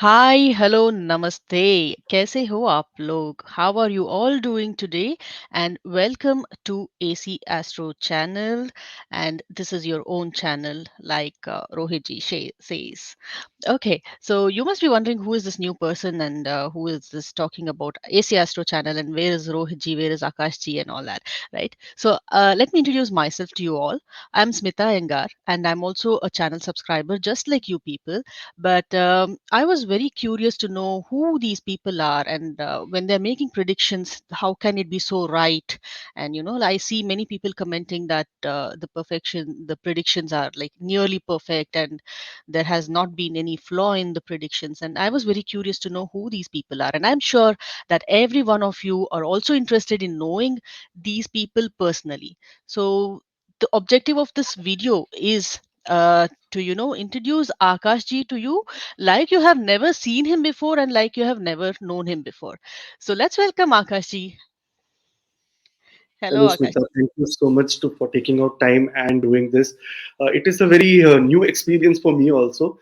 Hi hello नमस्ते कैसे हो आप लोग how are you all doing today and welcome to AC Astro channel and this is your own channel like Rohit ji says. Okay, so you must be wondering who is this new person and who is this talking about AC Astro channel and where is Rohit ji, where is Akash ji and all that, right? So let me introduce myself to you all. I'm Smitha Aiengar and I'm also a channel subscriber just like you people. But I was very curious to know who these people are and when they're making predictions, how can it be so right? And I see many people commenting that the predictions are like nearly perfect and there has not been any flaw in the predictions. And I was very curious to know who these people are. And I'm sure that every one of you are also interested in knowing these people personally. So the objective of this video is to introduce Akash ji to you like you have never seen him before and like you have never known him before. So let's welcome Akash ji. Hello, Hello Akash Smitha. ji. Thank you so much for taking out time and doing this. It is a very new experience for me also.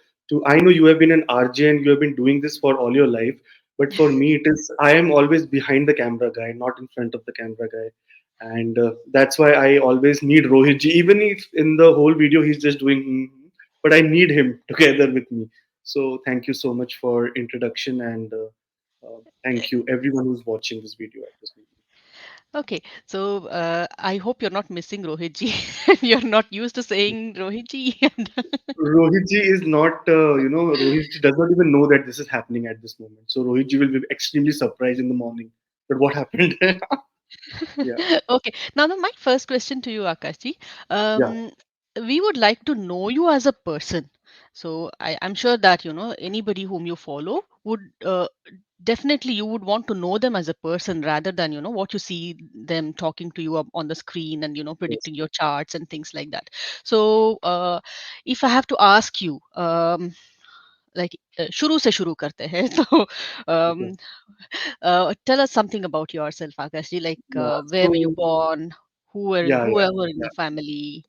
I know you have been an RJ and you have been doing this for all your life, but for me, it is I am always behind the camera guy, not in front of the camera guy, and that's why I always need Rohit ji. Even if in the whole video he's just doing, but I need him together with me. So thank you so much for introduction and thank you everyone who's watching this video at this moment. Okay, so I hope you're not missing Rohit ji. You're not used to saying Rohit ji. Rohitji is not, Rohitji does not even know that this is happening at this moment. So Rohitji will be extremely surprised in the morning. But what happened? Yeah, Okay, now my first question to you, Akashji. yeah, We would like to know you as a person. So I'm sure that anybody whom you follow would definitely you would want to know them as a person rather than what you see them talking to you up on the screen and yes, predicting your charts and things like that. So if I have to ask you, like शुरू से शुरू करते हैं तो um, okay, tell us something about yourself, Akash ji. Like, yeah. where were you So born? yeah, yeah, Whoever in yeah. your family?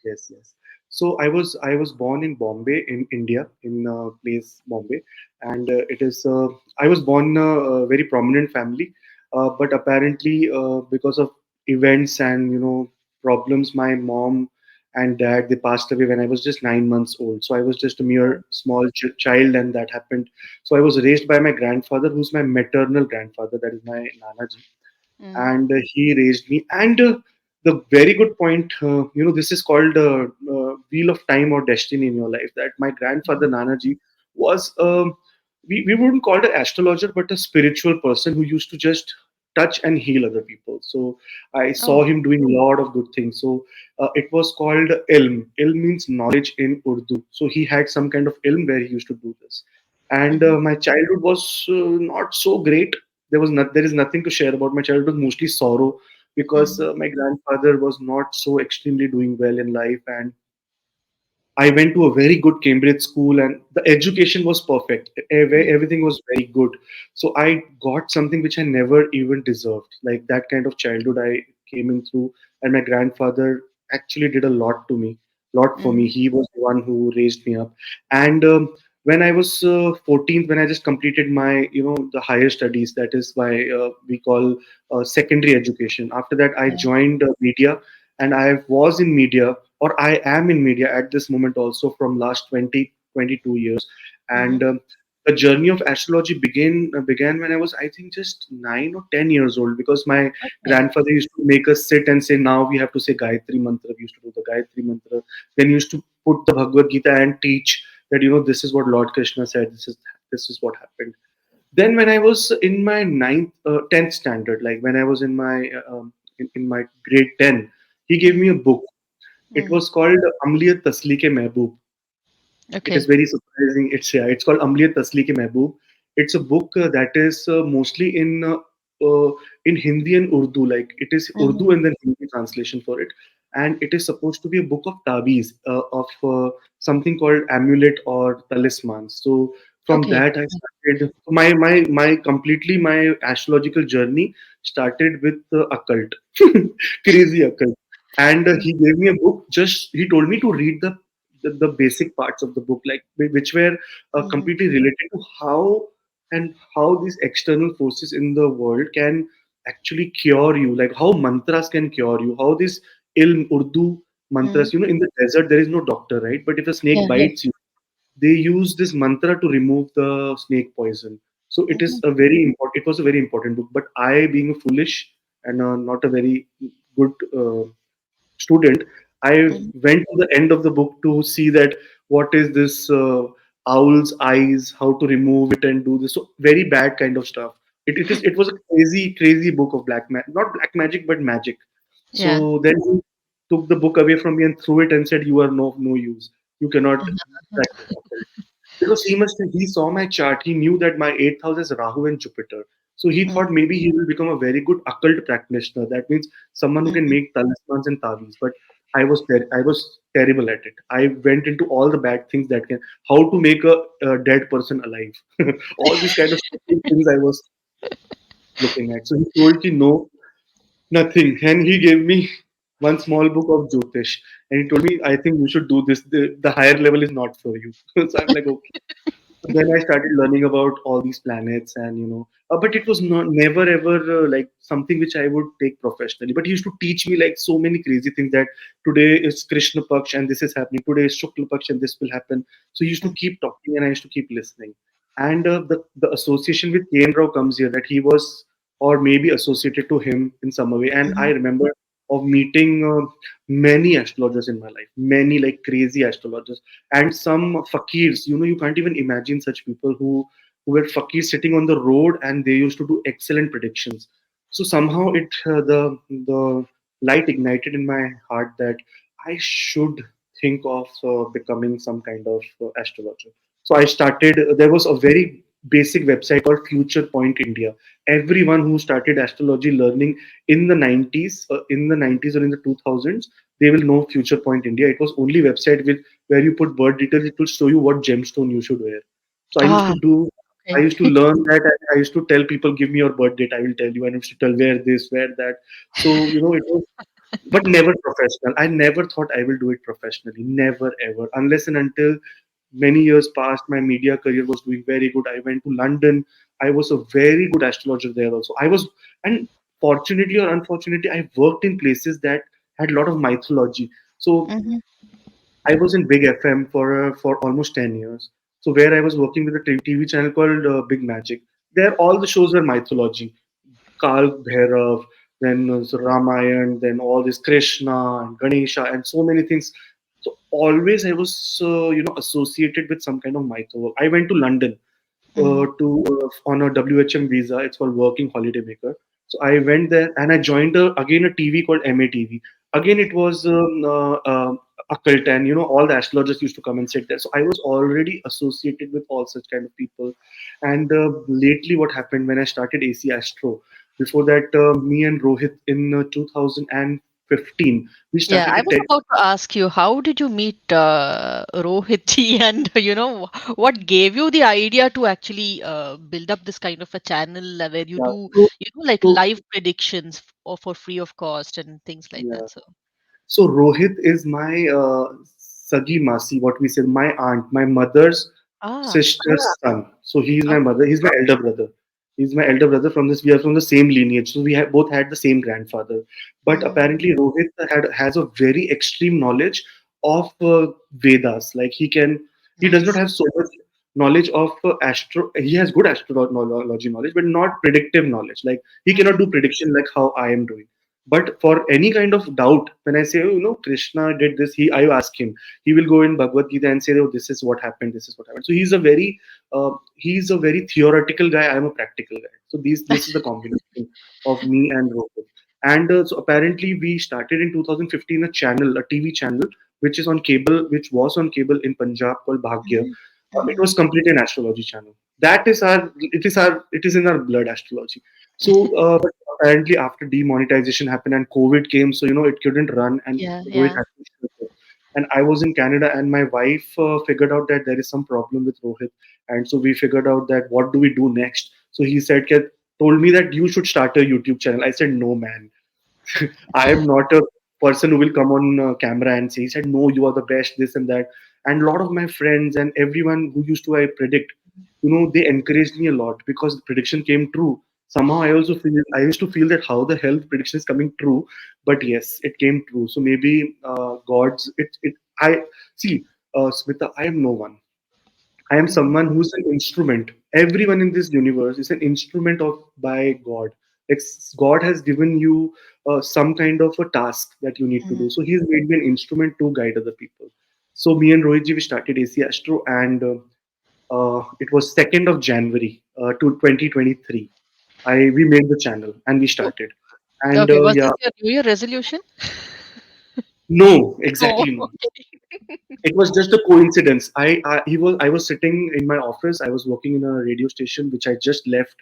Yes, yes. So I was born in Bombay in India in place Bombay, and it is I was born in a very prominent family, but apparently because of events and problems, my mom and dad they passed away when I was just 9 months old. So I was just a mere Oh. small child, and that happened. So I was raised by my grandfather, who's my maternal grandfather. That is my Nanaji, Mm, and he raised me. And the very good point, this is called wheel of time or destiny in your life. That my grandfather mm, Nanaji was, we wouldn't call it an astrologer, but a spiritual person who used to just touch and heal other people. So I saw oh. him doing a lot of good things. So it was called ilm. Ilm means knowledge in Urdu. So he had some kind of ilm where he used to do this. And Mm-hmm, my childhood was not so great. There is nothing to share about my childhood. It was mostly sorrow because mm-hmm, my grandfather was not so extremely doing well in life, and I went to a very good Cambridge school, and the education was perfect. mm, Everything was very good. So I got something which I never even deserved. Like that kind of childhood I came in through, and my grandfather actually did a lot to me, lot for me. mm, He was the one who raised me up. And when I was 14, when I just completed my, the higher studies, that is why we call secondary education. After that, I mm, joined media, and I was in media, or I am in media at this moment also from last 20 22 years. mm-hmm. And the journey of astrology began when I was, I think, just 9 or 10 years old, because my Okay. grandfather used to make us sit and say, now we have to say Gayatri Mantra. We used to do the Gayatri Mantra. Then he used to put the Bhagavad Gita and teach that, this is what Lord Krishna said. This is what happened. Then when I was in my 10th standard, like when I was in my grade 10, he gave me Mm-hmm, a book. It mm-hmm. was called Amliyat Tasli Ke Mehboob. It is Okay. very surprising. It's called Amliyat Tasli Ke Mehboob. It's a book that is mostly in Hindi and Urdu. Like it is Urdu Mm-hmm, and then Hindi translation for it. And it is supposed to be a book of tabiz, of something called amulet or talisman. So from okay. that I started my astrological journey started with occult, crazy occult. And he gave me a book. Just he told me to read the the basic parts of the book, like which were Mhm. completely related to how these external forces in the world can actually cure you, like how mantras can cure you, how this ilm Urdu Mhm. mantras, in the desert there is no doctor, right? But if a snake Yeah, yeah. bites you, they use this mantra to remove the snake poison. So Mhm. it was a very important book. But I, being a foolish and not a very good student, I Mhm. went to the end of the book to see that what is this owl's eyes, how to remove it and do this. So very bad kind of stuff. It was a crazy book of not black magic but magic. Yeah. So then he took the book away from me and threw it and said, "You are no use. You cannot practice occult." Because he saw my chart. He knew that my eighth house is Rahu and Jupiter. So he Mhm. thought maybe he will become a very good occult practitioner. That means someone who can Mhm. make talismans and tavis. But I was terrible at it. I went into all the bad things that can, how to make a dead person alive. All these kind of stupid things I was looking at. So he told me no, nothing. And he gave me one small book of Jyotish. And he told me, I think you should do this. The higher level is not for you. So I'm like, okay. Then I started learning about all these planets, and but it was not never ever like something which I would take professionally. But he used to teach me like so many crazy things, that today is Krishna Paksh and this is happening, today is Shukla Paksh and this will happen. So he used to keep talking and I used to keep listening. And the association with K. N. Rao comes here, that he was, or maybe associated to him in some way. And I Mhm. remember of meeting many astrologers in my life, many like crazy astrologers, and some fakirs. You can't even imagine such people who were fakirs sitting on the road, and they used to do excellent predictions. So somehow the light ignited in my heart that I should think of becoming some kind of astrologer. So I started. There was a very basic website called Future Point India. Everyone who started astrology learning in the 90s, or in the 2000s, they will know Future Point India. It was only website with where you put birth details. It will show you what gemstone you should wear. So Ah, I okay. used to learn that. And I used to tell people, give me your birth date, I will tell you. And I used to tell, wear this, wear that. So it was, but never professional. I never thought I will do it professionally. Never ever, unless and until many years passed. My media career was doing very good. I went to London. I was a very good astrologer there also. And fortunately or unfortunately, I worked in places that had a lot of mythology. So Mhm. I was in Big FM for almost 10 years. So where I was working with a TV channel called Big Magic. There, all the shows were mythology. Kal Bhairav, then so Ramayan, then all this Krishna and Ganesha and so many things. So always I was associated with some kind of mythology. I went to London Mhm. to on a WHM visa. It's called Working Holiday Maker. So I went there and I joined again a TV called MATV. Again, it was occult, and all the astrologers used to come and sit there. So I was already associated with all such kind of people. And lately, what happened when I started AC Astro? Before that, me and Rohit in 2015, we Yeah, started I a was tech. about to ask you, how did you meet Rohit ji, and what gave you the idea to actually build up this kind of a channel where you Yeah, do, like so live predictions or for free of cost and things like yeah. that. So, So Rohit is my Sagi Masi, what we say, my aunt, my mother's ah, sister's son. So he is my okay. mother. He's my elder brother. He's my elder brother from this. We are from the same lineage. So we have both had the same grandfather. But Mm, apparently Rohit has a very extreme knowledge of Vedas. Like he does not nice. have so much knowledge of astro. He has good astrology knowledge, but not predictive knowledge. Like he cannot Mhm, do prediction like how I am doing. But for any kind of doubt, when I say, Krishna did this, I ask him. He will go in Bhagavad Gita and say, oh, this is what happened, this is what happened. So he's a very theoretical guy. I am a practical guy. So this is the combination of me and Rohit. And so apparently we started in 2015 a TV channel, which was on cable in Punjab called Bhagya. mhm, It mhm. was completely an astrology channel. It is our blood, astrology. So, but apparently after demonetization happened and COVID came, so it couldn't run, and Yeah, Rohit yeah. had to shut it. And I was in Canada, and my wife figured out that there is some problem with Rohit, and so we figured out that what do we do next. So he said, told me that you should start a YouTube channel. I said, no, man, I am not a person who will come on camera and say. He said, no, you are the best, this and that. And a lot of my friends and everyone who used to I predict, they encouraged me a lot because the prediction came true. Somehow I used to feel that how the hell the prediction is coming true, but yes, it came true. So maybe God's it I see, Smitha, I am no one. I am Mhm. someone who's an instrument. Everyone in this universe is an instrument of by God. God has given you some kind of a task that you need to Mhm. do. So He's made me an instrument to guide other people. So me and Rohit ji we started AC Astro, and it was 2nd of January to 2023. I We made the channel and we Oh, started. And okay. Was yeah, this your New Year resolution? no, Oh, exactly no. okay. It was just a coincidence. I was sitting in my office. I was working in a radio station which I just left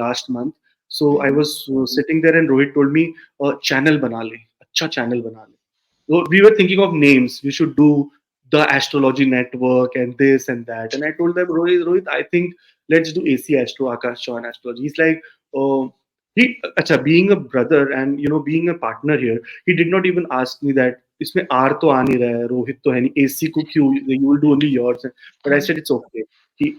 last month. So I Mhm. was sitting there, and Rohit told me, channel bana le, acha channel bana le. So we were thinking of names. We should do the Astrology Network and this and that. And I told them, Rohit, I think let's do AC Astro, Akash Chauhan Astrology. He's like, oh, acha, being a brother and being a partner here, he did not even ask me that. इसमें R तो आ नहीं रहा है, रोहित तो है नहीं, AC को क्यों, you will do only yours. But I Mhm. said it's okay.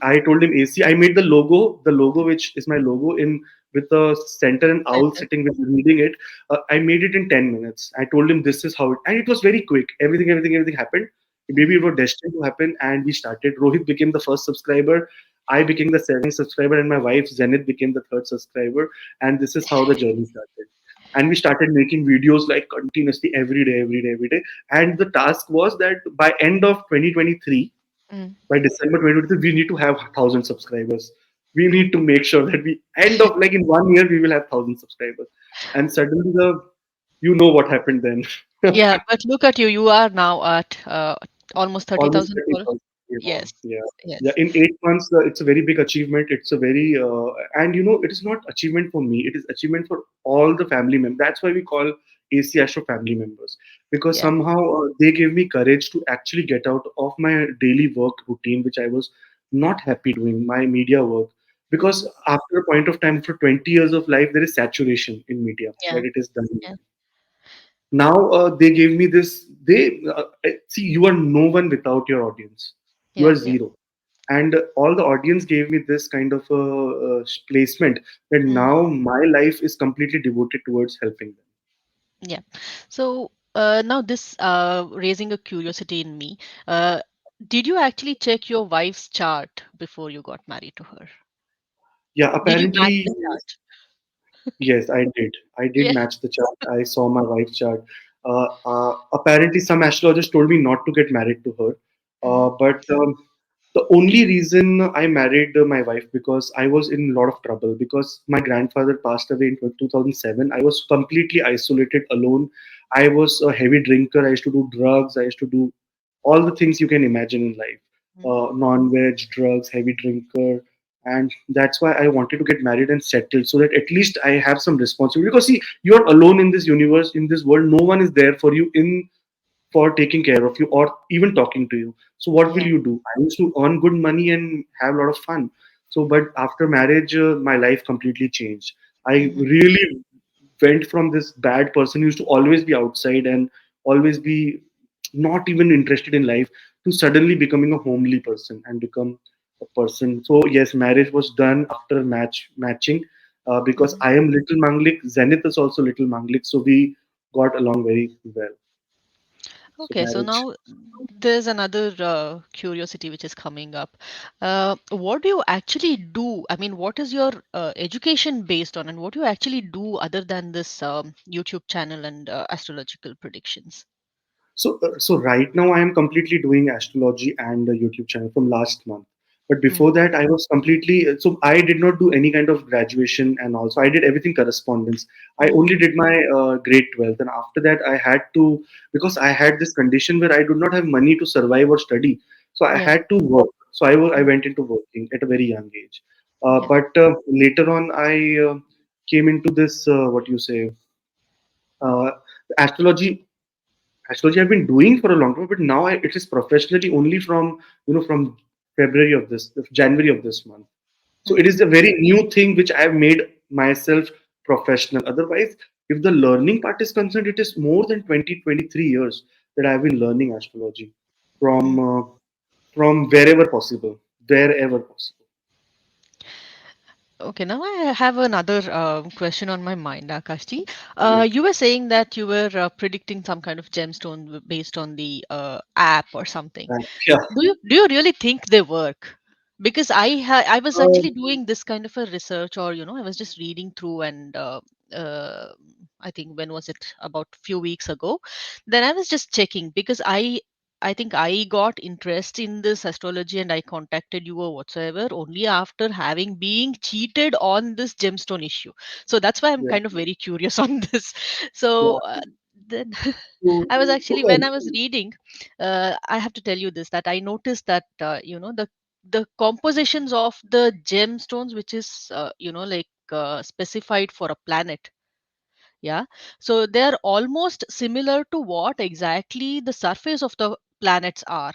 I told him AC. I made the logo which is my logo in with the center and owl Center. sitting with reading it. I made it in 10 minutes. I told him this is how it, and it was very quick. Everything happened. Maybe Mhm. it was destined to happen, and we started. Rohit became the first subscriber. I became the second subscriber, and my wife Zenith became the third subscriber. And this is how the journey started. And we started making videos like continuously every day. And the task was that by end of 2023, Mm. by December 2023, we need to have 1,000 subscribers. We need to make sure that we end of like in 1 year we will have 1,000 subscribers. And suddenly what happened then. Yeah, but look at you. You are now at almost Almost 30,000 followers. 30,000. Yeah, Yes. yeah, yeah. Yes. In 8 months, it's a very big achievement. It's a very and it is not achievement for me. It is achievement for all the family members. That's why we call AC Astro family members, because Yeah. somehow they gave me courage to actually get out of my daily work routine, which I was not happy doing my media work. Because Mhm. after a point of time, for 20 years of life, there is saturation in media Yeah. that it is done. Yeah. Now they gave me this. They see, you are no one without your audience. You Yeah. are Yeah. zero, and all the audience gave me this kind of a placement that Mm. now my life is completely devoted towards helping them. Yeah. So now this raising a curiosity in me. Did you actually check your wife's chart before you got married to her? Yeah, Did you match apparently the chart? yes, I did. I did Yeah. match the chart. I saw my wife's chart. Apparently, some astrologers told me not to get married to her. Hmm. But the only reason I married my wife because I was in a lot of trouble because my grandfather passed away in 2007. I was completely isolated, alone. I was a heavy drinker. I used to do drugs. I used to do all the things you can imagine in life. Hmm. Non-veg, drugs, heavy drinker, and that's why I wanted to get married and settled so that at least I have some responsibility. Because see, you're alone in this universe, in this world. No one is there for you in for taking care of you or even talking to you. So what will Yeah. you do? I used to earn good money and have a lot of fun. So, but after marriage, my life completely changed. I Hmm. really went from this bad person who used to always be outside and always be not even interested in life to suddenly becoming a homely person and become a person. So yes, marriage was done after matching because Hmm. I am little manglik. Zenith is also little manglik, so we got along very well. So Okay, so marriage. now there's another curiosity which is coming up. What do you actually do? I mean, what is your education based on, and what do you actually do other than this YouTube channel and astrological predictions? So right now I am completely doing astrology and a YouTube channel from last month. But before Mm. that, I was completely so I did not do any kind of graduation, and also I did everything correspondence. I only Mm. did my grade 12th, and after that I had to, because I had this condition where I did not have money to survive or study, so I Yeah. had to work. So I Mm. went into working at a very young age. Yeah. But later on, I came into this what you say uh, astrology. Astrology I've been doing for a long time, but now it is professionally only from from January of this month. So it Mm. is a very new thing which I have made myself professional. Otherwise, if the learning part is concerned, it is more than 20 23 years that I've been learning astrology. from Mm. wherever possible, wherever possible. Okay, now I have another question on my mind, Akashji. Yeah, You were saying that you were predicting some kind of gemstone based on the app or something. yeah. Do you really think they work? Because I was Uh, actually doing this kind of a research, or I was just reading through, and uh, I think when was it, about few weeks ago. Then I was just checking because I think I got interest in this astrology and I contacted you or whatsoever only after having being cheated on this gemstone issue. So that's why I'm yeah, kind of very curious on this. So yeah. then So, I was actually, so when I was reading, I have to tell you this, that I noticed that the compositions of the gemstones, which is like specified for a planet. Yeah, so they are almost similar to what exactly the surface of the planets are.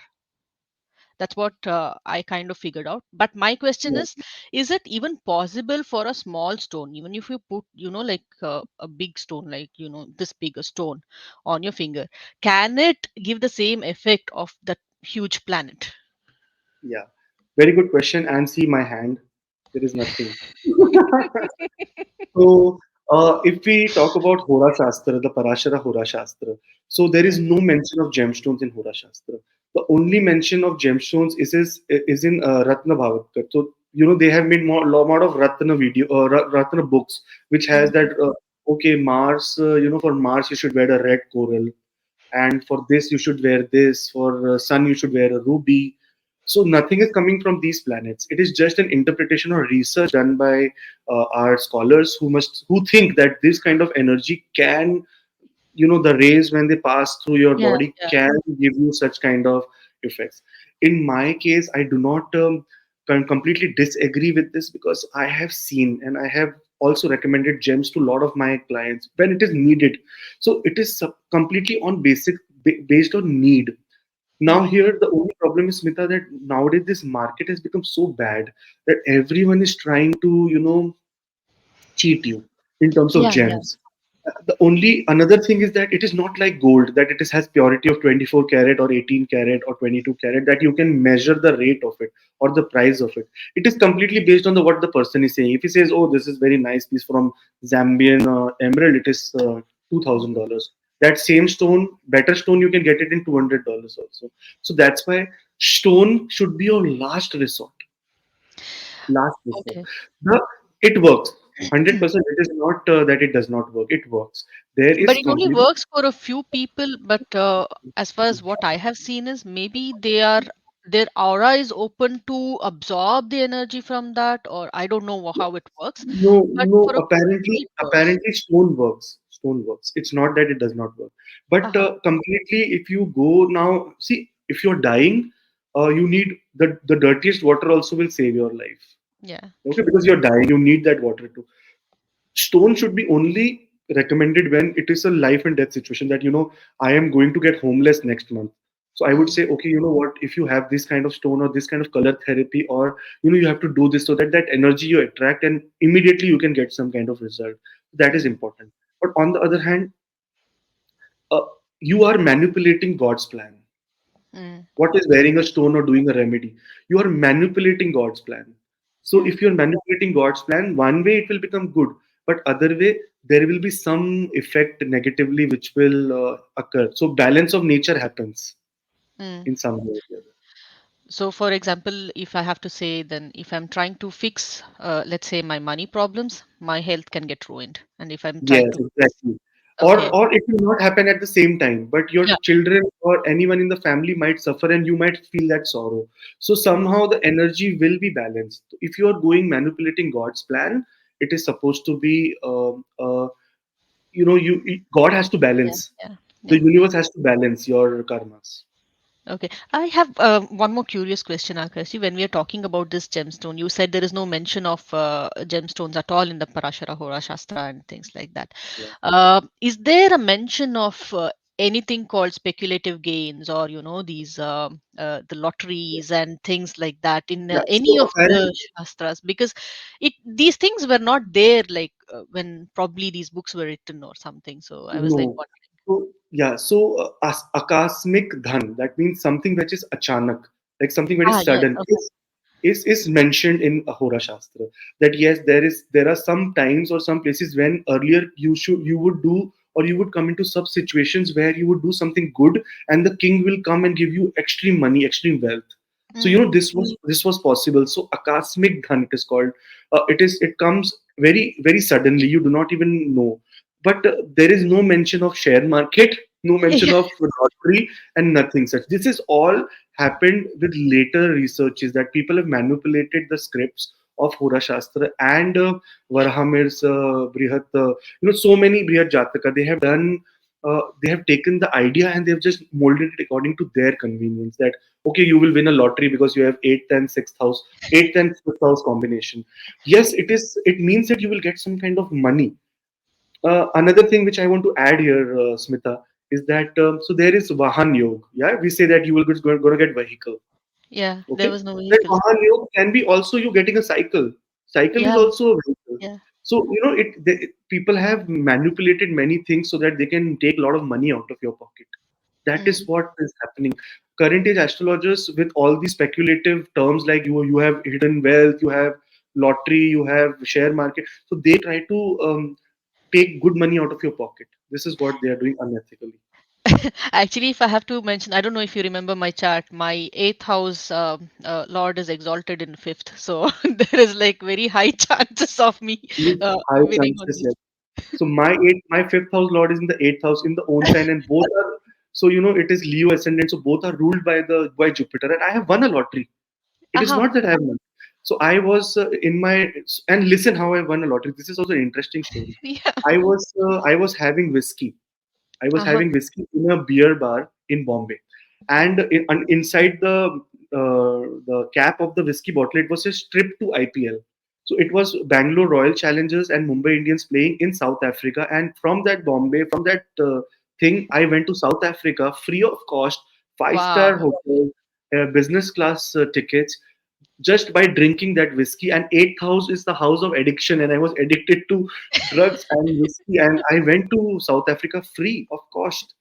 That's what I kind of figured out. But my question yeah, is it even possible for a small stone, even if you put, like a big stone, like, this big a stone on your finger, can it give the same effect of that huge planet? yeah. Very good question. And see my hand. There is nothing. So, if we talk about Hora Shastra, the Parashara Hora Shastra, so there is Mm, no mention of gemstones in Hora Shastra. The only mention of gemstones is in Ratna Bhavatkar. So, they have made more lot of Ratna Ratna books, which has mhm. that. Okay, Mars. For Mars you should wear a red coral, and for this you should wear this. For Sun you should wear a ruby. So nothing is coming from these planets. It is just an interpretation or research done by our scholars who think that this kind of energy can, the rays when they pass through your Yeah, body yeah, can give you such kind of effects. In my case, I do not completely disagree with this, because I have seen and I have also recommended gems to a lot of my clients when it is needed. So it is completely on based on need. Now mm, here the only problem is, Smita, that nowadays this market has become so bad that everyone is trying to, cheat you in terms of yeah, yeah. gems. The only another thing is that it is not like gold, that it has purity of 24 karat or 18 karat or 22 karat, that you can measure the rate of it or the price of it. It is completely based on what the person is saying. If he says, oh, this is very nice piece from Zambian emerald, it is $2,000. That same stone, better stone, you can get it in $200 also. So that's why stone should be your last resort. Last resort. Okay. The It works 100%. It is not that it does not work. It works. There But is it only complete. works for a few people. But as far as what I have seen is, maybe their aura is open to absorb the energy from that, or I don't know how it works. No, But no. for a few Apparently, people, it works. apparently, stone works. Stone works. It's not that it does not work. But Uh-huh. completely, if you go now, see, if you're dying, you need the dirtiest water also will save your life. Yeah, Okay, true. because you're dying, you need that water too. Stone should be only recommended when it is a life and death situation, that I am going to get homeless next month. So I would Mm, say, okay, you know what, if you have this kind of stone or this kind of color therapy, or you have to do this so that that energy you attract and immediately you can get some kind of result. That is mm, important. But on the other hand, uh, you are manipulating God's plan. mm, What is wearing a stone or doing a remedy? You are manipulating God's plan. So mm. if you're manipulating God's plan, one way it will become good, but other way there will be some effect negatively which will occur. So balance of nature happens Mm. in some way or the other. So, for example, if I have to say, then if I'm trying to fix, let's say, my money problems, my health can get ruined. And if I'm trying Yes, to fix, exactly. okay, Or it will not happen at the same time, but your yeah, children or anyone in the family might suffer and you might feel that sorrow. So somehow the energy will be balanced. If you are going manipulating God's plan, it is supposed to be, God has to yeah, balance. yeah, The yeah. universe has to balance your karmas. Okay, I have one more curious question, Akashi. When we are talking about this gemstone, you said there is no mention of gemstones at all in the Parashara Hora Shastra and things like that. Yeah. Is there a mention of anything called speculative gains, or these the lotteries and things like that in Yeah. any So of the apparently, shastras? Because these things were not there, like when probably these books were written or something. So I was like no. So wondering. Yeah, so akasmic dhan, that means something which is achanak, like something very Ah, yes. sudden, Okay. is mentioned in Ahura Shastra. That yes, there are some times or some places when earlier you would do, or you would come into sub situations where you would do something good, and the king will come and give you extreme money, extreme wealth. So Mm. this was possible. So akasmic dhan it is called. It comes very suddenly. You do not even know, but there is no mention of share market, no mention Yeah. of lottery, and nothing such. This is all happened with later researches, that people have manipulated the scripts of Hora Shastra and Varahamir's Brihat, so many Brihat Jataka. They have taken the idea and they have just molded it according to their convenience. That okay, you will win a lottery because you have eighth and sixth house combination. Yes, it is. It means that you will get some kind of money. Another thing which I want to add here, Smitha, is that so there is Vahan Yog. Yeah, we say that you will going to get vehicle. Yeah. There Okay, was no that vehicles. Vahan Yog can be also you getting a cycle. Cycle is Yeah. also a vehicle. Yeah. So people have manipulated many things so that they can take a lot of money out of your pocket. That is Mm. what is happening. Current age astrologers, with all these speculative terms like you have hidden wealth, you have lottery, you have share market, so they try to take good money out of your pocket. This is what they are doing unethically. Actually, if I have to mention, I don't know if you remember my chart. My eighth house lord is exalted in fifth, so there is like very high chances of me With high winning on chances, this. yes. So my fifth house lord is in the eighth house in the own sign, and both are, so it is Leo ascendant. So both are ruled by Jupiter, and I have won a lottery. It is Aha. not that I have won. So I was in my and listen how I won a lottery. This is also an interesting story. Yeah. I was having whiskey. I was Aha. having whiskey in a beer bar in Bombay, and inside the cap of the whiskey bottle, it was a strip to IPL. So it was Bangalore Royal Challengers and Mumbai Indians playing in South Africa, and from that Bombay, from that thing, I went to South Africa free of cost, five-star Wow. hotel, business class tickets, just by drinking that whiskey. And eighth house is the house of addiction, and I was addicted to drugs and whiskey, and I went to South Africa free of cost.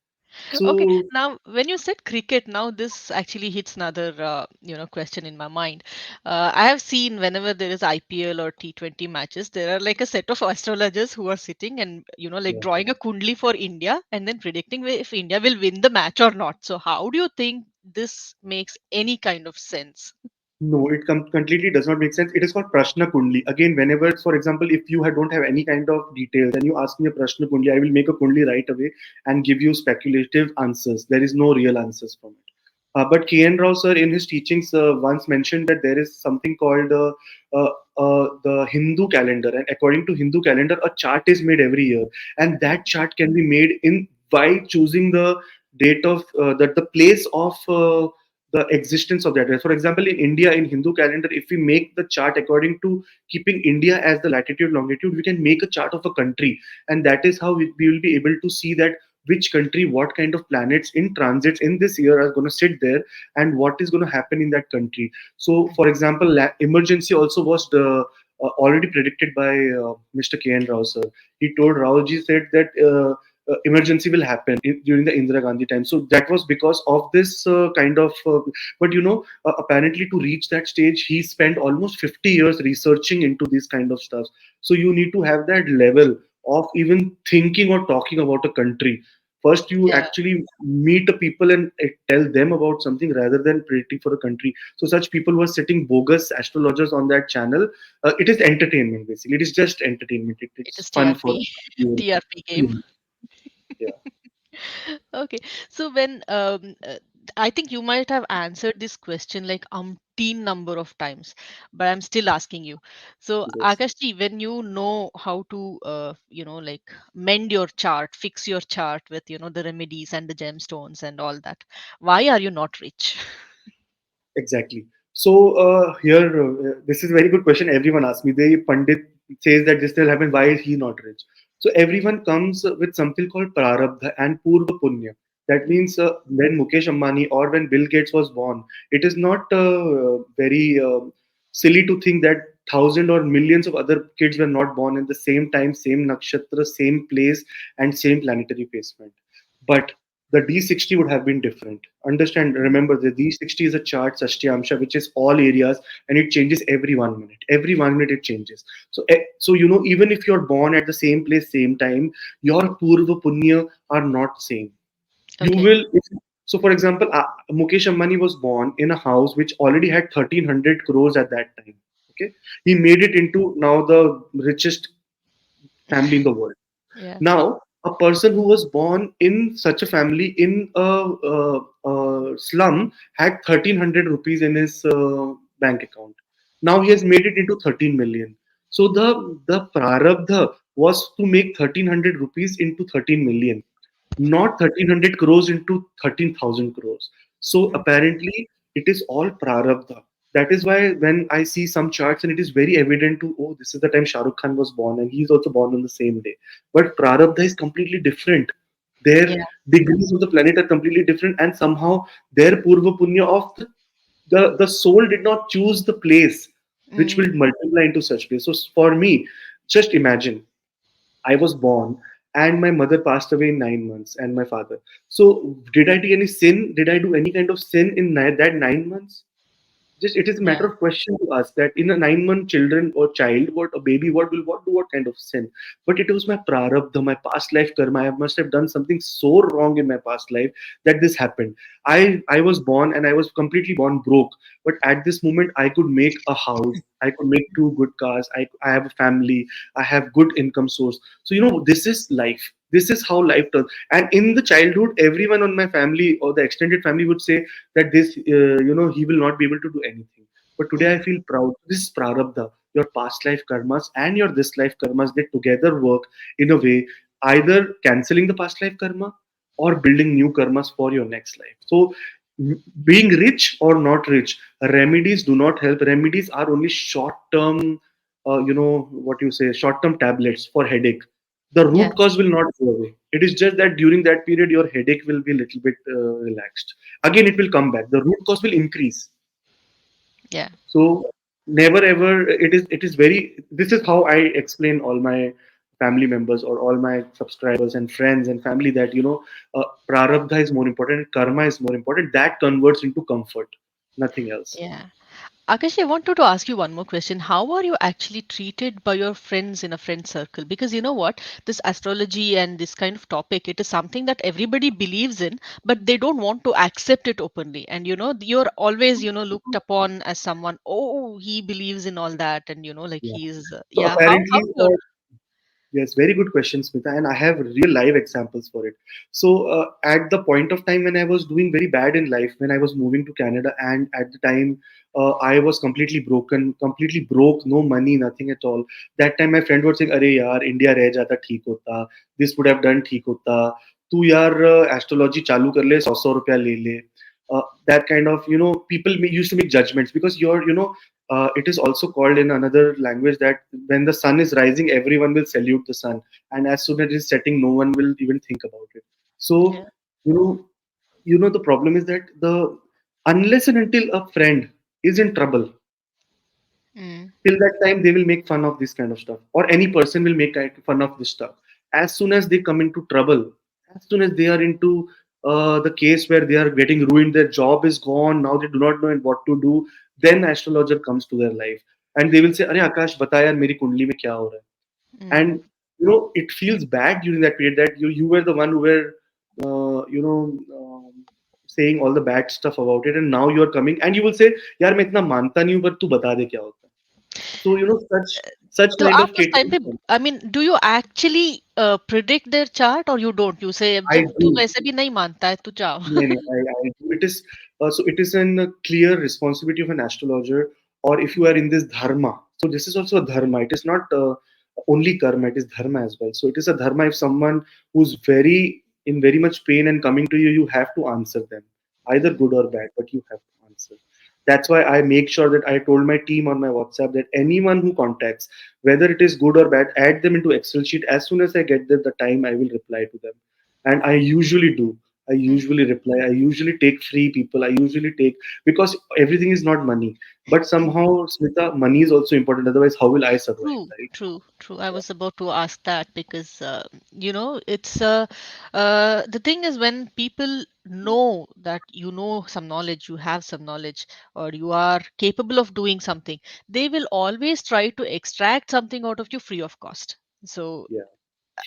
Okay, So now when you said cricket, now this actually hits another question in my mind. I have seen whenever there is IPL or T20 matches, there are like a set of astrologers who are sitting and like yeah. drawing a kundli for India and then predicting if India will win the match or not. So how do you think this makes any kind of sense? No, it completely does not make sense. It is called Prashna Kundli. Again, whenever, for example, if you don't have any kind of details and you ask me a Prashna Kundli, I will make a Kundli right away and give you speculative answers. There is no real answers from it. But K.N. Rao sir in his teachings once mentioned that there is something called the Hindu calendar, and according to Hindu calendar, a chart is made every year, and that chart can be made in by choosing the date of the place of the existence of that. For example, in India, in Hindu calendar, if we make the chart according to keeping India as the latitude longitude, we can make a chart of a country, and that is how we will be able to see that which country, what kind of planets in transits in this year are going to sit there, and what is going to happen in that country. So, for example, emergency also was already predicted by Mr. K. N. Rao sir. He told Raoji said that emergency will happen during the Indira Gandhi time. So that was because of this kind of. But apparently to reach that stage, he spent almost 50 years researching into this kind of stuff. So you need to have that level of even thinking or talking about a country. First, you Yeah. actually meet the people and tell them about something rather than predicting for a country. So, such people who are sitting bogus astrologers on that channel, it is entertainment basically. It is just entertainment. It It's is fun for TRP. you. TRP game. Hmm. Yeah. Okay, so I think you might have answered this question like umpteen number of times, but I'm still asking you. So, Yes. Akashji, when you know how to, like mend your chart, fix your chart with, the remedies and the gemstones and all that, why are you not rich? Exactly. So here, this is a very good question. Everyone asks me. The Pandit says that this will happen. Why is he not rich? So everyone comes with something called prarabdha and purva punya. That Mm. means when Mukesh Ambani or when Bill Gates was born, it is not very silly to think that thousand or millions of other kids were not born at the same time, same nakshatra, same place, and same planetary placement. But the D60 would have been different. Understand, remember, the D60 is a chart, Sashtyamsha, which is all areas, and it changes every 1 minute. Every 1 minute it changes. So even if you're born at the same place, same time, your Purva Punya are not same. You Okay. will, so for example, Mukesh Ambani was born in a house which already had 1300 crores at that time. Okay. He made it into now the richest family in the world. Yeah. Now, a person who was born in such a family in a slum had 1300 rupees in his bank account. Now he has made it into 13 million. So the prarabdha was to make 1300 rupees into 13 million, not 1300 crores into 13,000 crores. So Mm. apparently, it is all prarabdha. That is why when I see some charts and it is very evident to, oh, this is the time Shah Rukh Khan was born and he's also born on the same day. But prarabdha is completely different. Their Yeah. degrees of the planet are completely different, and somehow their purva punya of the soul did not choose the place which Mm. will multiply into such place. So for me, just imagine I was born and my mother passed away in 9 months and my father. So did I do any sin? Did I do any kind of sin in that 9 months? Just it is a matter Yeah. of question to us that in a 9 month children or child, what a baby, what kind of sin? But it was my prarabdha, my past life karma. I must have done something so wrong in my past life that this happened. I was born and I was completely born broke. But at this moment I could make a house, I could make two good cars, I have a family, I have good income source. So this is life. This is how life turns. And in the childhood, everyone on my family or the extended family would say that he will not be able to do anything. But today I Mm. feel proud. This is prarabdha. Your past life karmas and your this life karmas, they together work in a way, either canceling the past life karma or building new karmas for your next life. So being rich or not rich, remedies do not help. Remedies are only short term, what you say, short term tablets for headache. The Yeah. root cause will not go away. It is just that during that period your headache will be a little bit relaxed. Again it will come back, the root cause will increase. Yeah. So never ever, it is very, this is how I explain all my family members or all my subscribers and friends and family that prarabdha is more important, karma is more important, that converts into comfort, nothing else. Yeah. Akash, I wanted to ask you one more question. How are you actually treated by your friends in a friend circle? Because you know what, this astrology and this kind of topic, it is something that everybody believes in, but they don't want to accept it openly. And you're always, looked upon as someone, oh, he believes in all that, and like Yeah. he's, So yeah. How apparently, you're, yes, very good question, Smitha, and I have real live examples for it. So, at the point of time when I was doing very bad in life, when I was moving to Canada, and at the time I was completely broken, completely broke, no money, nothing at all. That time, my friend was saying, "अरे यार, India रह जाता ठीक होता, this would have done ठीक होता, तू यार astrology चालू कर ले, 100 रुपया ले ले." That kind of used to make judgments because it is also called in another language that when the sun is rising, everyone will salute the sun, and as soon as it is setting, no one will even think about it. yeah. So, you know, the problem is that the unless and until a friend is in trouble, Mm. till that time they will make fun of this kind of stuff, or any person will make fun of this stuff. As soon as they come into trouble, as soon as they are into the case where they are getting ruined, their job is gone, now they do not know what to do, then astrologer comes to their life and they will say, "अरे आकाश बता यार मेरी कुंडली में क्या हो रहा है." Mm. And it feels bad during that period that you were the one who were uh, you know saying all the bad stuff about it, and now you are coming and you will say, "यार मैं इतना मानता नहीं हूँ पर तू बता दे क्या होता है." So such तो kind आप of उस टाइम पे, catering. I mean, do you actually predict their chart और यू डोंट, यू से I जब तू do. वैसे भी नहीं मानता है तू जाओ? No, no, I do. It is so it is a clear responsibility of an astrologer, or if you are in this dharma. So this is also a dharma. It is not only karma. It is dharma as well. So it is a dharma. If someone who's very in very much pain and coming to you, you have to answer them, either Mm. good or bad, but you have to answer. That's why I make sure that I told my team on my WhatsApp that anyone who contacts, whether it is good or bad, add them into Excel sheet. As soon as I get the time, I will reply to them, and I usually do. I usually reply. I usually take free people. I usually take, because everything is not money. But True. somehow, Smita, money is also important. Otherwise, how will I survive, True, right? true, true. I was about to ask that because it's the thing is when people know that you know some knowledge, you have some knowledge, or you are capable of doing something, they will always try to extract something out of you free of cost. So, Yeah.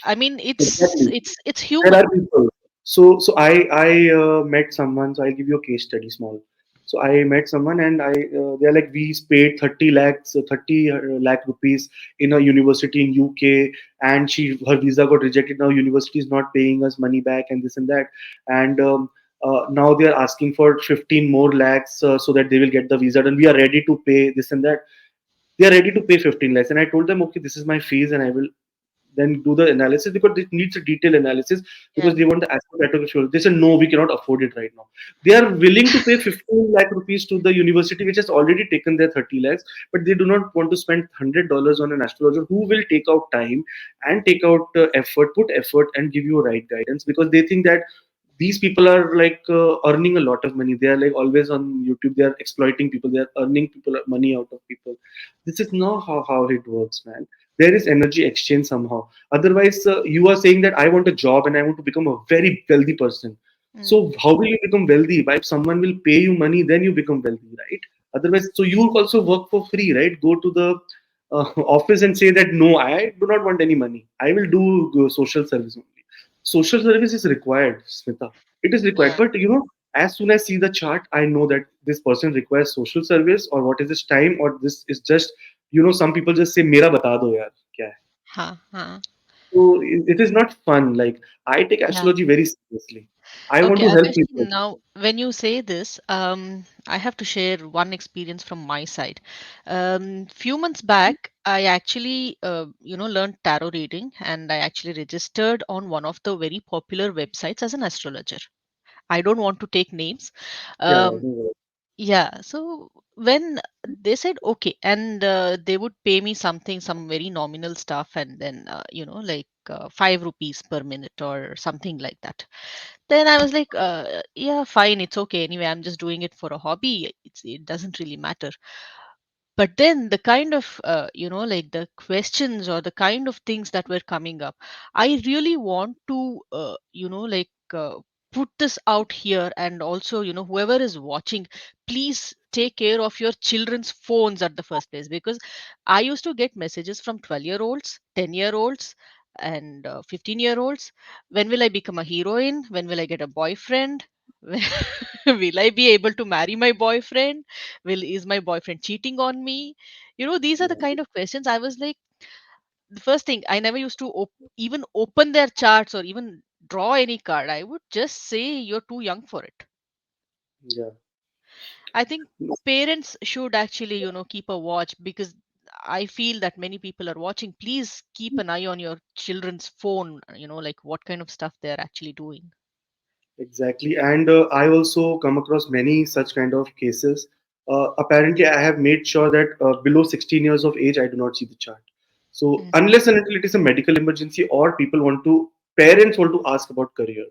I mean, it's Exactly. it's it's There are human. people. So I met someone. So I'll give you a case study small. So I met someone, and they're like, we paid 30 lakhs, 30 lakh rupees in a university in UK, and her visa got rejected. Now university is not paying us money back, and this and that, and now they are asking for 15 more lakhs so that they will get the visa done. We are ready to pay this and that. They are ready to pay 15 lakhs, and I told them, okay, this is my fees, and I will then do the analysis, because it needs a detailed analysis, Yeah. because they want the astrocartography. They said, no, we cannot afford it right now. They are willing to pay 15 lakh rupees to the university, which has already taken their 30 lakhs, but they do not want to spend $100 on an astrologer who will take out time and take out effort, put effort, and give you a right guidance, because they think that these people are like earning a lot of money. They are like always on YouTube. They are exploiting people. They are earning people money out of people. This is not how it works, man. There is energy exchange somehow. Otherwise, you are saying that I want a job and I want to become a very wealthy person. Mm. So how will you become wealthy? By, if someone will pay you money, then you become wealthy, right? Otherwise, so you also work for free, right? Go to the office and say that, no, I do not want any money. I will do social service only. Social service is required, Smita. It is required. Yeah. But as soon as I see the chart, I know that this person requires social service, or what is this time, or this is just, some people just say, Mera bata do yaar, kya hai? Huh, huh. So it is not fun. Like, I take Yeah. astrology very seriously. I want Okay, to help Adarshi, people. now when you say this, I have to share one experience from my side. Few months back, I actually, learned tarot reading, and I actually registered on one of the very popular websites as an astrologer. I don't want to take names. Yeah, Um, no, yeah, so when they said okay, and they would pay me something, some very nominal stuff, and then, like 5 rupees per minute or something like that. Then I was like, yeah, fine, it's okay. Anyway, I'm just doing it for a hobby. It doesn't really matter. But then the kind of, like the questions or the kind of things that were coming up, I really want to, put this out here. And also, whoever is watching, please take care of your children's phones at the first place, because I used to get messages from 12-year-olds, 10-year-olds, and 15-year-olds. When will I become a heroine? When will I get a boyfriend? Will I be able to marry my boyfriend? Will Is my boyfriend cheating on me? These are the yeah, kind of questions. I was like, the first thing, I never used to even open their charts or even draw any card. I would just say you're too young for it. yeah. I think parents should actually, keep a watch, because I feel that many people are watching. Please keep an eye on your children's phone, like what kind of stuff they're actually doing. Exactly. And I also come across many such kind of cases. Apparently, I have made sure that below 16 years of age, I do not see the chart. So Mm, unless and until it is a medical emergency, or parents want to ask about career.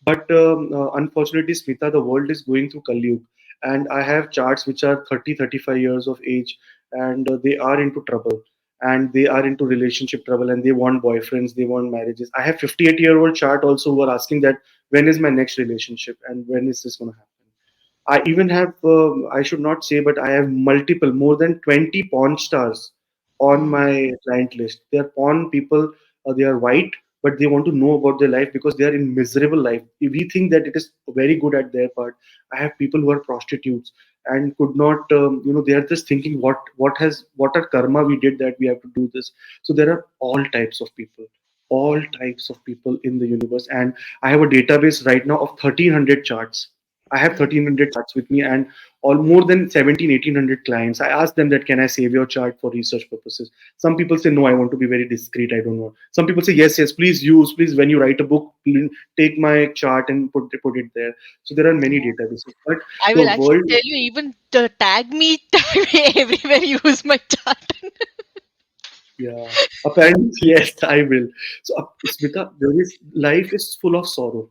But unfortunately, Smita, the world is going through Kali Yuga, and I have charts which are 30, 35 years of age, and they are into trouble, and they are into relationship trouble, and they want boyfriends, they want marriages. I have 58-year-old chart also who are asking that, when is my next relationship, and when is this going to happen. I even have, I should not say, but I have more than 20 pawn stars on mm, my client list. They are pawn people, they are white, but they want to know about their life because they are in miserable life. If we think that it is very good at their part, I have people who are prostitutes and could not, they are just thinking what are karma we did that we have to do this. So there are all types of people in the universe, and I have a database right now of 1,300 charts. I have mm. 1,300 charts with me, and all more than 17, 1,800 clients. I ask them that, can I save your chart for research purposes? Some people say, no, I want to be very discreet. I don't want. Some people say, yes, yes, please use, please, when you write a book, please take my chart and put it there. So there are many databases. But I the will actually world, tell you, even tag me, tag me everywhere. Use my chart. yeah, apparently, yes, I will. So, Smita, life is full of sorrow.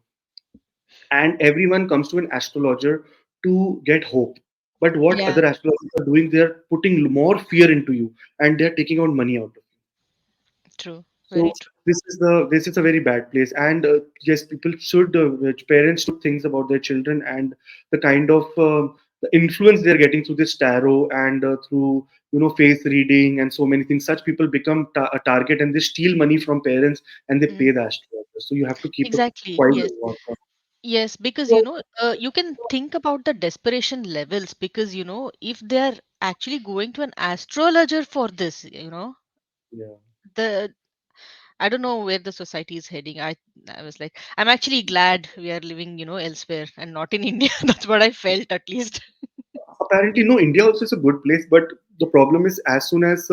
and everyone comes to an astrologer to get hope. But what Yeah, other astrologers are doing, they're putting more fear into you, and they're taking out money out of you. true. So Very true. this is a very bad place, and yes, people should parents should think about their children and the kind of the influence they're getting through this tarot and through face reading and so many things. Such people become a target, and they steal money from parents and they Mm. pay the astrologer. So you have to keep a Exactly. quite a Yes. watch on. Yes, because So, you can think about the desperation levels because if they're actually going to an astrologer for this, yeah. the I don't know where the society is heading. I was like, I'm actually glad we are living, elsewhere and not in India. That's what I felt at least. Apparently, no, India also is a good place, but the problem is as soon as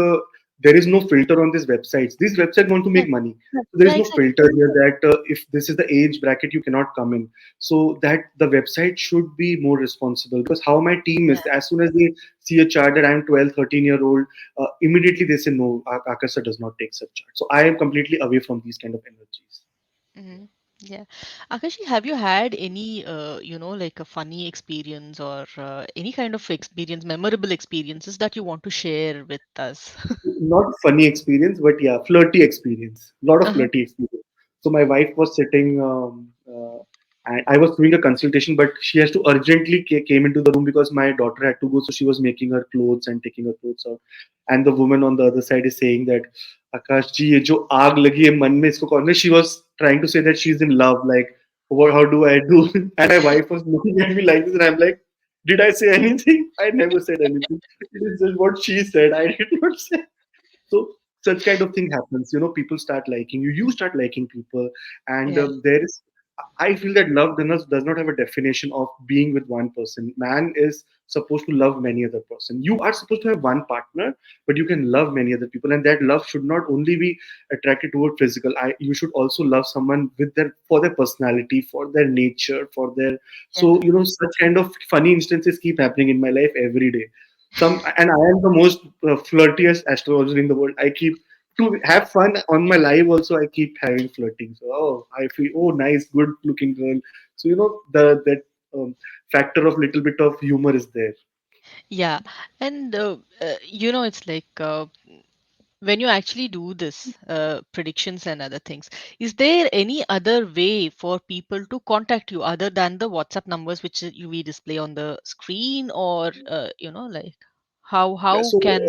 there is no filter on these websites, these websites want to Yeah, make money. So there is yeah, no exactly. filter here that if this is the age bracket, you cannot come in. So that the website should be more responsible, because how my team is, Yeah. as soon as they see a chart that I'm 12, 13-year old, immediately they say, no, Akasa does not take such chart. So I am completely away from these kind of energies. Hmm. Yeah. Akashi, have you had any, like a funny experience or any kind of experience, memorable experiences that you want to share with us? Not funny experience, but yeah, flirty experience. Lot of Uh-huh. flirty experience. So my wife was sitting, and I was doing a consultation, but she has to urgently came into the room because my daughter had to go. So she was making her clothes and taking her clothes out. And the woman on the other side is saying that, Akash ji, ye jo aag lagi hai man mein, isko kaun hai?" She was trying to say that she's in love. Like, what? How do I do? And my wife was looking at me like this, and I'm like, did I say anything? I never said anything. It is just what she said. I did not say. So such kind of thing happens. People start liking you. You start liking people, and Yeah. there is. I feel that love does not have a definition of being with one person. Man is supposed to love many other person. You are supposed to have one partner, but you can love many other people, and that love should not only be attracted toward physical. You should also love someone with their for their personality, for their nature, for their. Yeah. So such kind of funny instances keep happening in my life every day. And I am the most flirtiest astrologer in the world. I keep to have fun on my live also. I keep having flirting. So I feel nice, good looking girl. So the that factor of little bit of humor is there. Yeah. And, it's like when you actually do this predictions and other things, is there any other way for people to contact you other than the WhatsApp numbers which we display on the screen, or like Yeah. how So can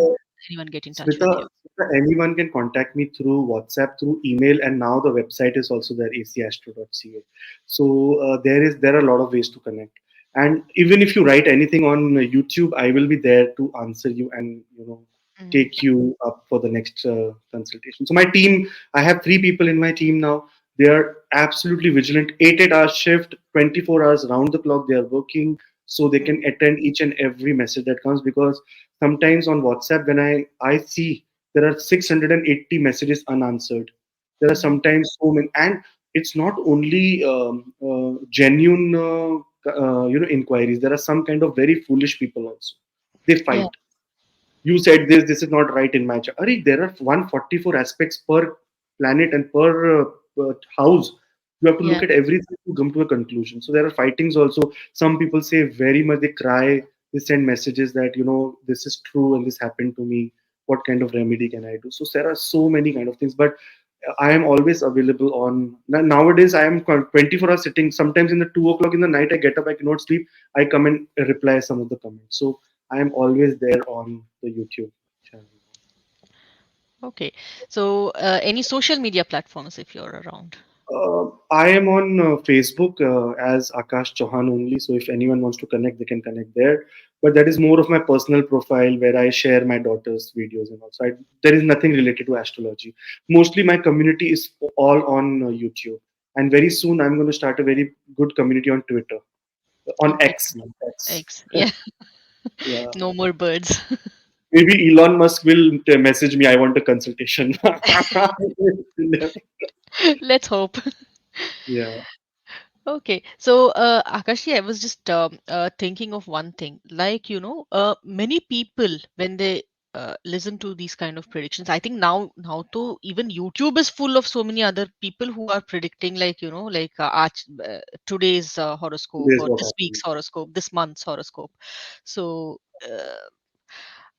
anyone get in touch with Smitha, you? anyone can contact me through WhatsApp, through email, and now the website is also there, acastro.ca. So there are a lot of ways to connect. And even if you write anything on YouTube, I will be there to answer you and Mhm. take you up for the next consultation. So my team, I have 3 people in my team now. They are absolutely vigilant. 8 hour shift, 24 hours round the clock. They are working so they Mm. can attend each and every message that comes, because sometimes on WhatsApp, when I see there are 680 messages unanswered. There are Mhm. sometimes so many, and it's not only genuine inquiries. There are some kind of very foolish people also. They Yeah. fight. You said this is not right in my chart. Arey, there are 144 aspects per planet and per house. You have to Yeah. look at everything to come to a conclusion. So there are fightings also. Some people say very much, they cry, they send messages that this is true and this happened to me. What kind of remedy can I do? So there are so many kind of things, but I am always available on nowadays. I am 24 hours sitting. Sometimes in the 2 o'clock in the night, I get up, I cannot sleep. I come and reply some of the comments. So I am always there on the YouTube channel. Okay. So any social media platforms if you're around? I am on Facebook as Akash Chauhan only. So if anyone wants to connect, they can connect there. But that is more of my personal profile where I share my daughter's videos and also. There is nothing related to astrology. Mostly my community is all on YouTube. And very soon I'm going to start a very good community on Twitter, on Okay. X now. X. Eggs. Yeah. Yeah. No more birds. Maybe Elon Musk will message me. I want a consultation. Let's hope. Yeah. Okay, so Akashi, I was just thinking of one thing. Like, many people when they listen to these kind of predictions. I think now to even YouTube is full of so many other people who are predicting, like like today's horoscope, There's or what this week's happens. horoscope, this month's horoscope. So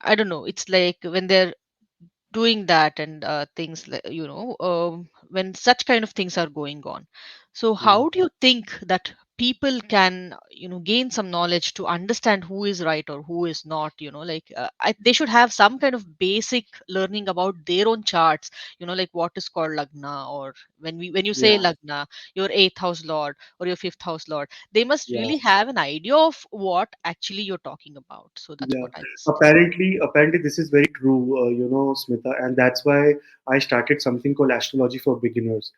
I don't know, it's like when they're doing that, and things like, when such kind of things are going on. So Hmm. how do you think that people can gain some knowledge to understand who is right or who is not, like they should have some kind of basic learning about their own charts, like what is called lagna, or when you say Yeah, lagna, your eighth house lord or your fifth house lord, they must yeah. really have an idea of what actually you're talking about. So that's Yeah, what I was saying. apparently, this is very true, Smitha, and that's why I started something called astrology for beginners.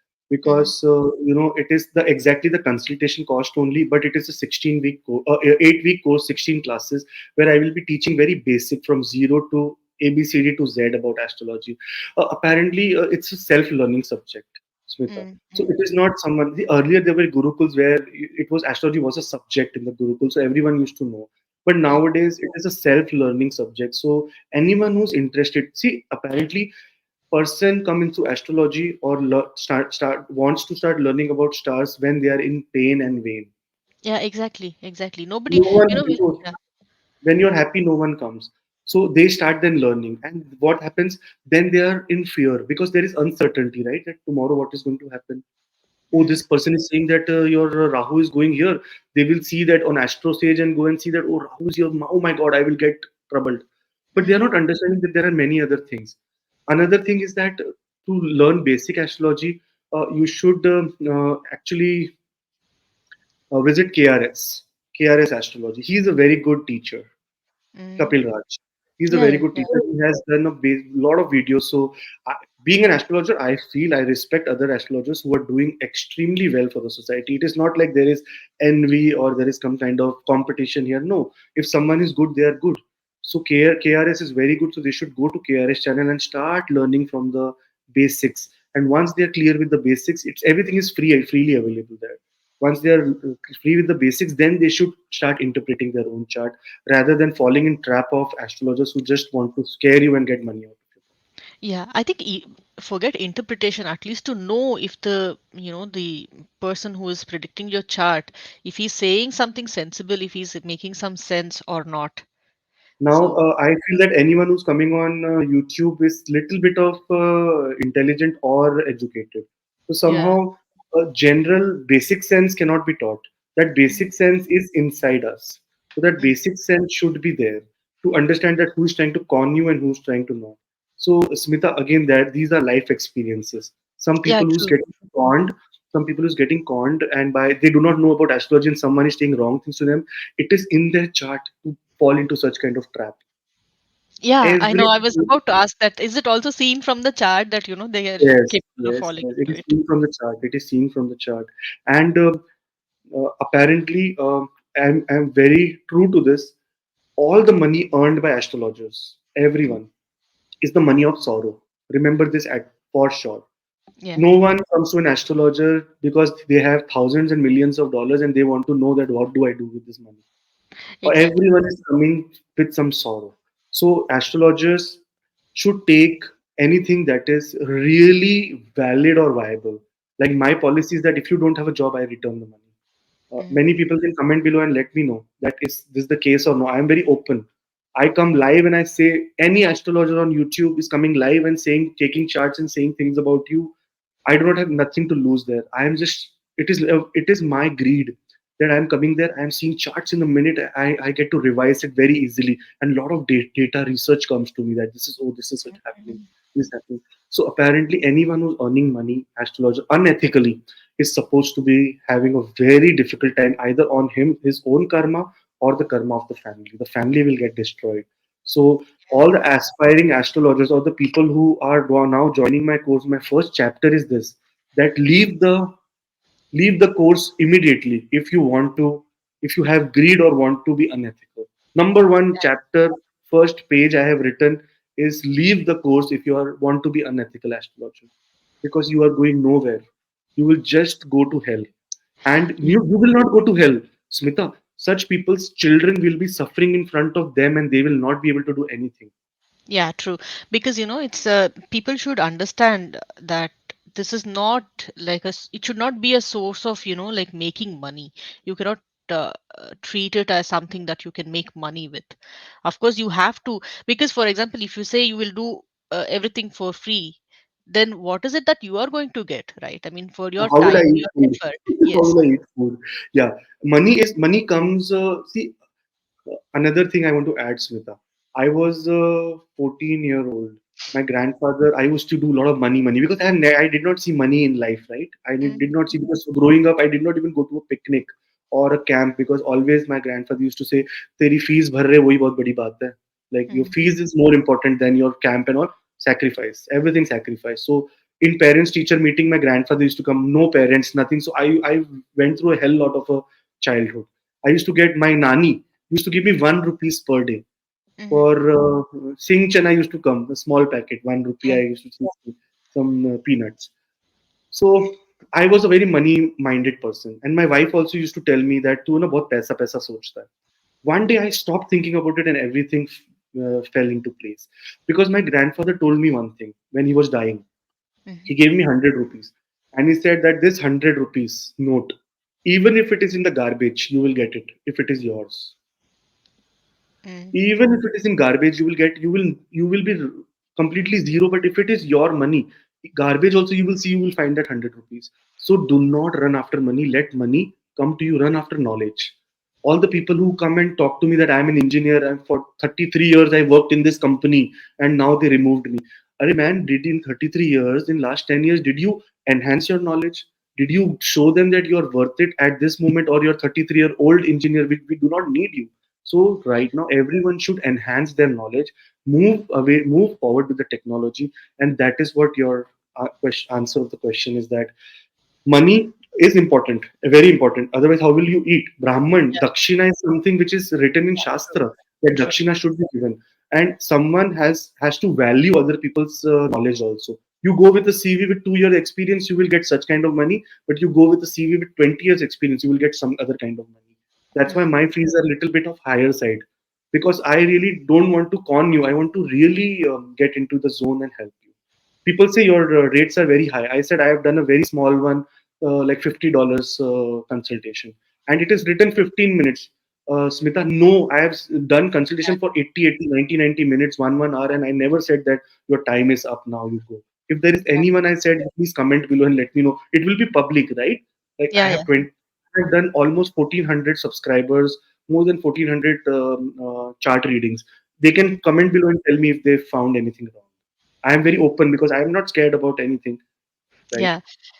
Hmm. Because it is the exactly the consultation cost only, but it is a 16-week 8-week course, 16 classes, where I will be teaching very basic from zero to ABCD to Z about astrology. Apparently, it's a self-learning subject, Smitha. So it Mm-hmm. is not someone. Earlier there were gurukuls where it was astrology was a subject in the gurukul, so everyone used to know, but nowadays it is a self-learning subject. So anyone who's interested, see, apparently person come into astrology or start wants to start learning about stars when they are in pain and vain. Yeah, exactly. Nobody, No one, yeah. when you're happy, no one comes. So they start then learning, and what happens then? They are in fear because there is uncertainty, right? That tomorrow what is going to happen. Oh, Mm, this person is saying that your Rahu is going here. They will see that on Astro Sage and go and see that, oh, Rahu is here. Oh my God, I will get troubled. But they are mm, not understanding that there are many other things. Another thing is that to learn basic astrology, you should actually visit KRS Astrology. He is a very good teacher. mm. Kapil Raj. He's a Yeah, very yeah, good yeah. teacher. He has done a lot of videos. So, being an astrologer, I feel I respect other astrologers who are doing extremely well for the society. It is not like there is envy or there is some kind of competition here. No, if someone is good, they are good. So, KRS is very good. So, they should go to KRS channel and start learning from the basics. And once they are clear with the basics, it's everything is freely available there. Once they are free with the basics, then they should start interpreting their own chart rather than falling in trap of astrologers who just want to scare you and get money out of you. Yeah, I think forget interpretation, at least to know if the person who is predicting your chart, if he's saying something sensible, if he's making some sense or not. Now, So, I feel that anyone who's coming on YouTube is little bit of intelligent or educated. So yeah. somehow, a general basic sense cannot be taught. That Mm, basic sense is inside us. So that mm. basic sense should be there to understand that who's trying to con you and who's trying to not. So Smita, again, that these are life experiences. Some Yeah, people who's true. getting conned, some people who's getting conned, and by they do not know about astrology, and someone is saying wrong things to them. It is in their chart to fall into such kind of trap. Yeah, I know. Every I was about to ask that. Is it also seen from the chart that, they are yes, capable of yes, falling yes. It into is it? seen from the chart. It is seen from the chart, and apparently, I'm very true to this. All the money earned by astrologers, Mm, everyone, is the money of sorrow. Remember this at for sure. yeah, No one comes to an astrologer because they have thousands and millions of dollars and they want to know that what do I do with this money. exactly. Everyone is coming with some sorrow. So astrologers should take anything that is really valid or viable. Like my policy is that if you don't have a job, I return the money. Mm, Many people can comment below and let me know that is this the case or no. I am very open. I come live and I say any astrologer on YouTube is coming live and saying taking charts and saying things about you. I do not have nothing to lose there. I am just it is my greed that I'm coming there. I'm seeing charts in a minute. I get to revise it very easily, and a lot of data research comes to me that this is this is it happening, mm, this is happening. So apparently, anyone who's earning money, astrologer unethically, is supposed to be having a very difficult time either on his own karma or the karma of the family. The family will get destroyed. So yeah. all the aspiring astrologers or the people who are now joining my course, my first chapter is this: that leave the course immediately if you want to, if you have greed or want to be unethical. Number one chapter, first page I have written is leave the course if you are want to be unethical astrologer, because you are going nowhere. You will just go to hell, and Yeah. you will not go to hell, Smita. Such people's children will be suffering in front of them and they will not be able to do anything. Yeah, true. Because it's people should understand that this is not like it should not be a source of like making money. You cannot treat it as something that you can make money with. Of course, you have to, because for example, if you say you will do everything for free, then what is it that you are going to get, right? I mean, for your How will I time, eat your food? effort. How Yes. will I eat food? Yeah, money comes. See, another thing I want to add, Smita. I was 14-year old. My grandfather, I used to do a lot of money because I did not see money in life, right? I did Mm-hmm. not see because growing up, I did not even go to a picnic or a camp because always my grandfather used to say, "Teri fees bhar rahe, wohi bahut badi baat hai." Like your fees is more important than your camp and all. Sacrifice, everything sacrifice. So in parents teacher meeting, my grandfather used to come. No parents, nothing. So I went through a hell lot of a childhood. I used to get my nani used to give me 1 rupees per day. Mm-hmm. For Singh Chana used to come, a small packet, 1 rupee. I Yes. used to see some peanuts. So I was a very money minded person. And my wife also used to tell me that, tu na bahut paisa sochta hai. One day I stopped thinking about it and everything fell into place. Because my grandfather told me one thing when he was dying. Mm-hmm. He gave me 100 rupees. And he said that this 100 rupees note, even if it is in the garbage, you will get it if it is yours. Mm-hmm. Even if it is in garbage, you will be completely zero. But if it is your money, garbage also, you will see, you will find that 100 rupees. So do not run after money, let money come to you. Run after knowledge. All the people who come and talk to me that I'm an engineer and for 33 years I worked in this company and now they removed me. Arey man, did in 33 years, in last 10 years, did you enhance your knowledge? Did you show them that you are worth it at this moment, or you're 33-year-old engineer? We do not need you. So right now, everyone should enhance their knowledge, move away, move forward with the technology, and that is what your answer of the question is. That money is important, very important. Otherwise, how will you eat? Brahman, Yeah. Dakshina is something which is written in Yeah. True. Shastra that True. Dakshina should be given, and someone has to value other people's knowledge also. You go with a CV with 2 years experience, you will get such kind of money. But you go with a CV with 20 years experience, you will get some other kind of money. That's why Mm. my fees are a little bit of higher side, because I really don't want to con you. I want to really get into the zone and help you. People say your rates are very high. I said I have done a very small one, like $50 consultation, and it is written 15 minutes. Smitha, no, I have done consultation for 80, 80, 90, 90 minutes, one hour, and I never said that your time is up now. You go. If there is Yeah. anyone, I said please comment below and let me know. It will be public, right? Like I Yeah. have Yeah. 20. I've done almost 1400 subscribers, more than 1400 chart readings. They Mhm. can comment below and tell me if they found anything wrong. I am very open because I am not scared about anything, right? Yeah.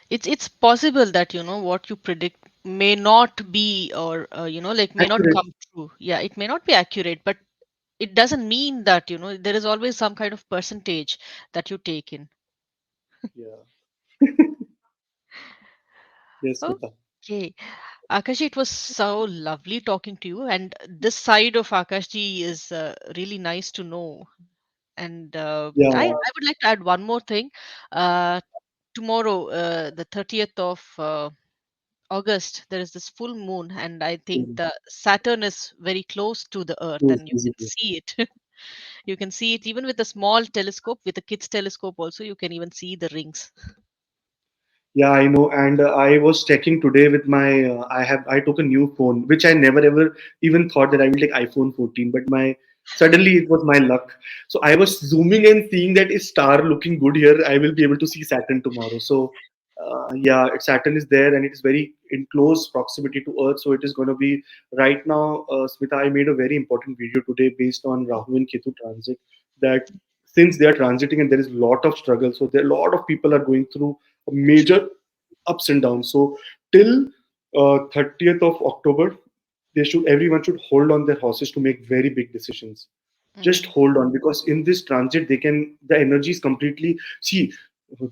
It's possible that what you predict may not be, or like may not Accurate. come true. Yeah, it may not be accurate, but it doesn't mean that there is always some kind of percentage that you take in. Yeah. Yes, Smita. Okay. Akashi, it was so lovely talking to you, and this side of Akashji is really nice to know. And Yeah. I would like to add one more thing. Uh, Tomorrow, the 30th of August, there is this full moon, and I think Mm. the Saturn is very close to the Earth, Yes, and you can visible. see it. You can see it even with a small telescope, with a kid's telescope. Also, you can even see the rings. Yeah, I know. And I was checking today with my. I took a new phone, which I never ever even thought that I will take iPhone 14. But my suddenly it was my luck. So I was zooming and seeing that is star looking good here. I will be able to see Saturn tomorrow. So yeah, Saturn is there and it is very in close proximity to Earth. So it is going to be right now. Smita, I made a very important video today based on Rahu and Ketu transit. That since they are transiting and there is a lot of struggle, so there a lot of people are going through major ups and downs. So till 30th of October, they should everyone should hold on their horses to make very big decisions. Just Mm, hold on, because in this transit they can, the energy is completely, see,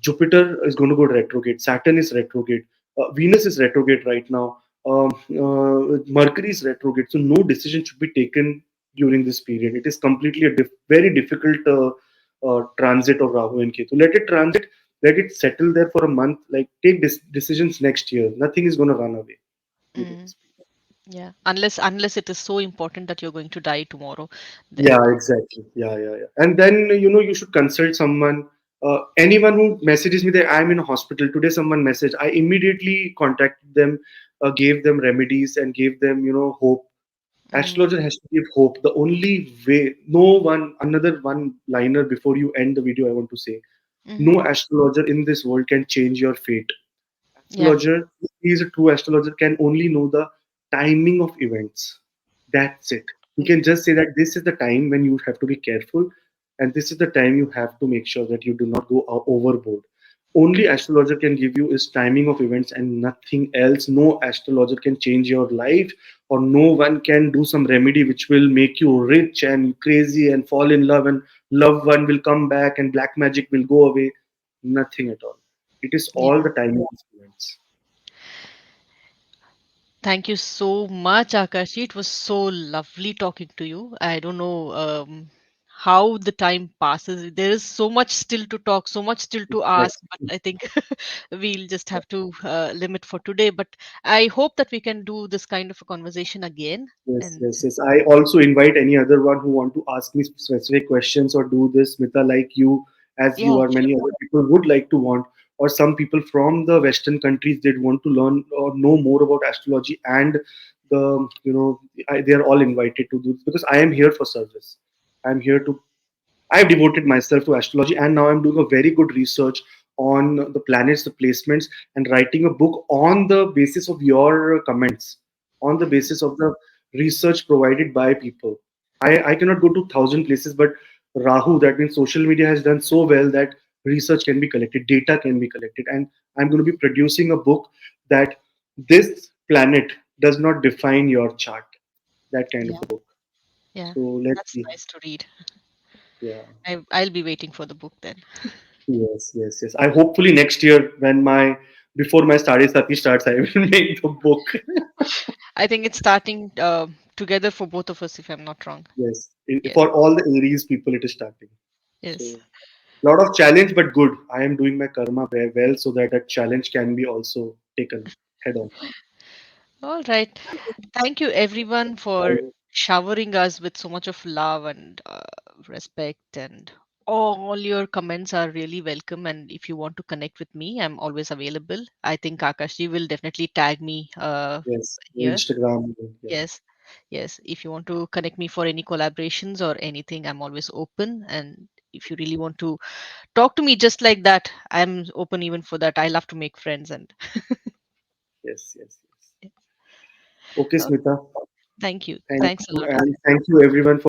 Jupiter is going to go retrograde, Saturn is retrograde, Venus is retrograde right now, Mercury is retrograde. So no decision should be taken during this period. It is completely a very difficult transit of Rahu and Ketu. Let it transit, let it settle there for a month. Like take decisions next year. Nothing is going to run away during mm. this period. Yeah. Unless it is so important that you're going to die tomorrow, then Yeah, exactly. Yeah, yeah, yeah. And then, you should consult someone. Anyone who messages me that I'm in a hospital today, someone messaged, I immediately contacted them, gave them remedies, and gave them, hope. mm, Astrologer has to give hope. The only way, no one, another one liner before you end the video, I want to say, hmm, no astrologer in this world can change your fate. yeah, Astrologer, if he is a true astrologer, can only know the timing of events. That's it. He can just say that this is the time when you have to be careful, and this is the time you have to make sure that you do not go overboard. Only astrologer can give you is timing of events and nothing else. No astrologer can change your life, or no one can do some remedy which will make you rich and crazy and fall in love, and loved one will come back and black magic will go away. Nothing at all. It is all yeah. the timing of events. Thank you so much, Akashi. It was so lovely talking to you. I don't know how the time passes. There is so much still to talk, so much still to ask, but I think we'll just have to limit for today. But I hope that we can do this kind of a conversation again. Yes, And yes, yes. I also invite any other one who want to ask me specific questions or do this, Smita, like you, as you yeah, are, many other people would like to want, or some people from the Western countries did want to learn or know more about astrology, and they are all invited to do this because I am here for service. I am here to I've devoted myself to astrology, and now I'm doing a very good research on the planets, the placements, and writing a book on the basis of your comments, on the mhm, basis of the research provided by people. I cannot go to thousand places, but Rahu, that means social media, has done so well that research can be collected, data can be collected, and I'm going to be producing a book that this planet does not define your chart. That kind of yeah, a book. yeah. So let's That's see. nice to read. Yeah. I'll be waiting for the book then. Yes, yes, yes. I hopefully next year when my before my study sati starts, I will make the book. I think it's starting together for both of us, if I'm not wrong. Yes, Yes, for all the Aries people, it is starting. yes. So lot of challenge, but good. I am doing my karma very well so that that challenge can be also taken head on. All right. Thank you, everyone, for showering us with so much of love and respect. And all your comments are really welcome. And if you want to connect with me, I'm always available. I think Akashji will definitely tag me Yes, here. Instagram. Yeah. Yes, yes. If you want to connect me for any collaborations or anything, I'm always open. And if you really want to talk to me just like that, I'm open even for that. I love to make friends. And Yes, yes, yes. Okay, uh, Smita. thank you. Thank Thanks a you, lot. and thank you everyone for